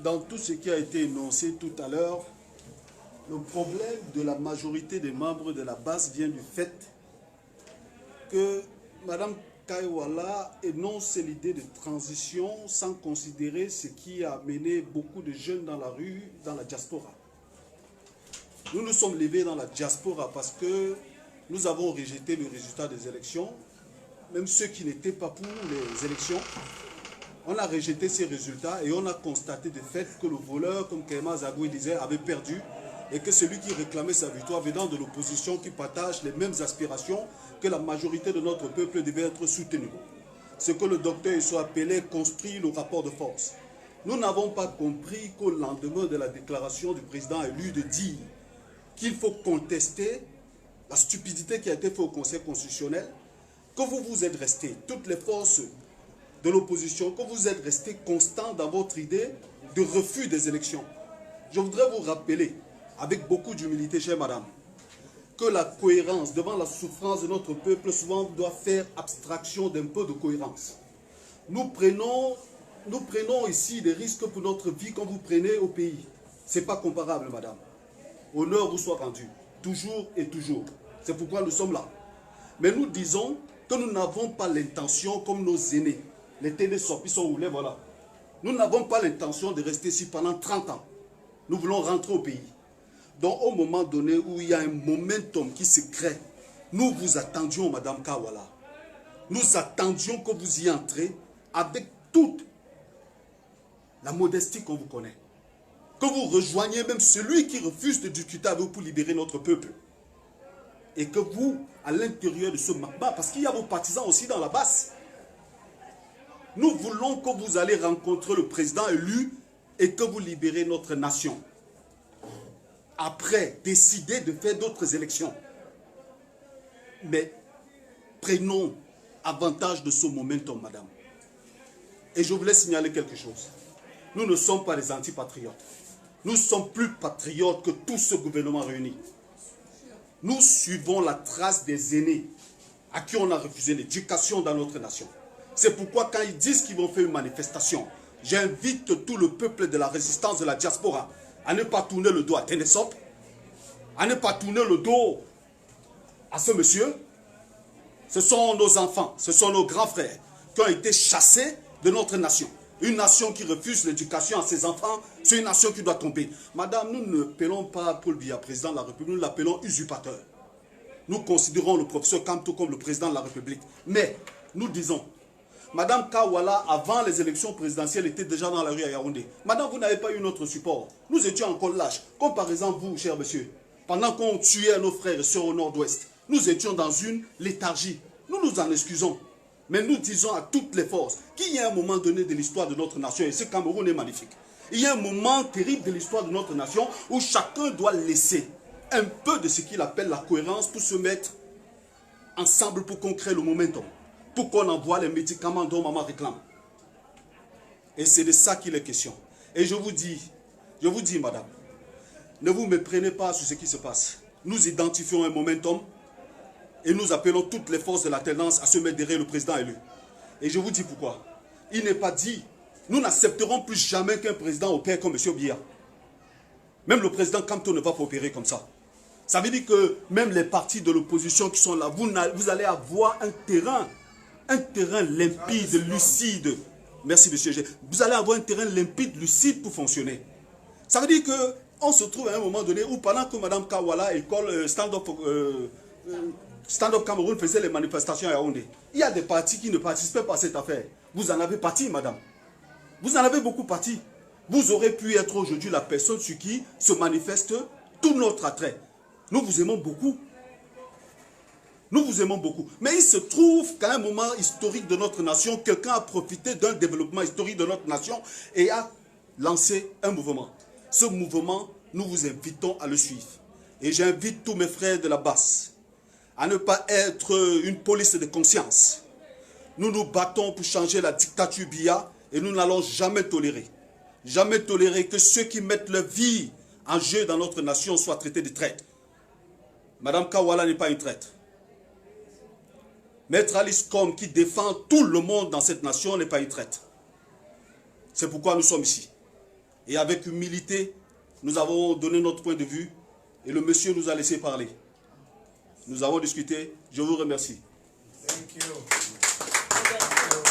dans tout ce qui a été énoncé tout à l'heure, le problème de la majorité des membres de la base vient du fait que Mme Kaiwala énonce l'idée de transition sans considérer ce qui a amené beaucoup de jeunes dans la rue, dans la diaspora. Nous nous sommes levés dans la diaspora parce que nous avons rejeté le résultat des élections, même ceux qui n'étaient pas pour les élections. On a rejeté ces résultats et on a constaté de fait que le voleur, comme Kaima Zagoui disait, avait perdu et que celui qui réclamait sa victoire venant de l'opposition qui partage les mêmes aspirations, que la majorité de notre peuple devait être soutenue. Ce que le docteur Issou appelait construire le rapport de force. Nous n'avons pas compris qu'au lendemain de la déclaration du président élu de dire qu'il faut contester la stupidité qui a été faite au Conseil constitutionnel, que vous vous êtes restés, toutes les forces de l'opposition, que vous êtes restés constants dans votre idée de refus des élections. Je voudrais vous rappeler, avec beaucoup d'humilité, chère madame, que la cohérence devant la souffrance de notre peuple souvent doit faire abstraction d'un peu de cohérence. Nous prenons ici des risques pour notre vie comme vous prenez au pays. Ce n'est pas comparable, madame. Honneur vous soit rendu, toujours et toujours. C'est pourquoi nous sommes là. Mais nous disons que nous n'avons pas l'intention, comme nos aînés, les télésopes, ils sont roulés, voilà. Nous n'avons pas l'intention de rester ici pendant 30 ans. Nous voulons rentrer au pays. Donc, au moment donné où il y a un momentum qui se crée, nous vous attendions, Madame Kaiwala. Nous attendions que vous y entrez avec toute la modestie qu'on vous connaît. Que vous rejoigniez même celui qui refuse de discuter avec vous pour libérer notre peuple. Et que vous, à l'intérieur de ce magma, parce qu'il y a vos partisans aussi dans la base, nous voulons que vous allez rencontrer le président élu et que vous libérez notre nation. Après, décidez de faire d'autres élections. Mais prenons avantage de ce momentum, madame. Et je voulais signaler quelque chose. Nous ne sommes pas des antipatriotes. Nous sommes plus patriotes que tout ce gouvernement réuni. Nous suivons la trace des aînés à qui on a refusé l'éducation dans notre nation. C'est pourquoi quand ils disent qu'ils vont faire une manifestation, j'invite tout le peuple de la résistance de la diaspora à ne pas tourner le dos à Ténésop, à ne pas tourner le dos à ce monsieur. Ce sont nos enfants, ce sont nos grands frères qui ont été chassés de notre nation. Une nation qui refuse l'éducation à ses enfants, c'est une nation qui doit tomber. Madame, nous ne l'appelons pas Paul Biya, président de la République, nous l'appelons usurpateur. Nous considérons le professeur Kamto comme le président de la République. Mais nous disons, Madame Kaiwala, avant les élections présidentielles, était déjà dans la rue à Yaoundé. Madame, vous n'avez pas eu notre support. Nous étions encore lâches. Comme par exemple vous, cher monsieur, pendant qu'on tuait nos frères et sœurs au nord-ouest, nous étions dans une léthargie. Nous nous en excusons. Mais nous disons à toutes les forces qu'il y a un moment donné de l'histoire de notre nation, et ce Cameroun est magnifique. Il y a un moment terrible de l'histoire de notre nation où chacun doit laisser un peu de ce qu'il appelle la cohérence pour se mettre ensemble pour qu'on crée le momentum, pour qu'on envoie les médicaments dont maman réclame. Et c'est de ça qu'il est question. Et je vous dis, madame, ne vous méprenez pas sur ce qui se passe. Nous identifions un momentum et nous appelons toutes les forces de la tendance à se mettre derrière le président élu. Et je vous dis pourquoi. Il n'est pas dit, nous n'accepterons plus jamais qu'un président opère comme M. Biya. Même le président Kamto ne va pas opérer comme ça. Ça veut dire que même les partis de l'opposition qui sont là, vous allez avoir un terrain limpide, lucide. Merci, monsieur G. Vous allez avoir un terrain limpide, lucide pour fonctionner. Ça veut dire qu'on se trouve à un moment donné où pendant que Mme Kaiwala et Stand-up Cameroun faisait les manifestations à Yaoundé, il y a des partis qui ne participaient pas à cette affaire. Vous en avez parti, madame. Vous en avez beaucoup parti. Vous aurez pu être aujourd'hui la personne sur qui se manifeste tout notre attrait. Nous vous aimons beaucoup. Nous vous aimons beaucoup. Mais il se trouve qu'à un moment historique de notre nation, quelqu'un a profité d'un développement historique de notre nation et a lancé un mouvement. Ce mouvement, nous vous invitons à le suivre. Et j'invite tous mes frères de la base à ne pas être une police de conscience. Nous nous battons pour changer la dictature Biya et nous n'allons jamais tolérer que ceux qui mettent leur vie en jeu dans notre nation soient traités de traîtres. Madame Kaiwala n'est pas une traître. Maître Alice Kom qui défend tout le monde dans cette nation n'est pas une traître. C'est pourquoi nous sommes ici. Et avec humilité, nous avons donné notre point de vue et le monsieur nous a laissé parler. Nous avons discuté. Je vous remercie. Thank you.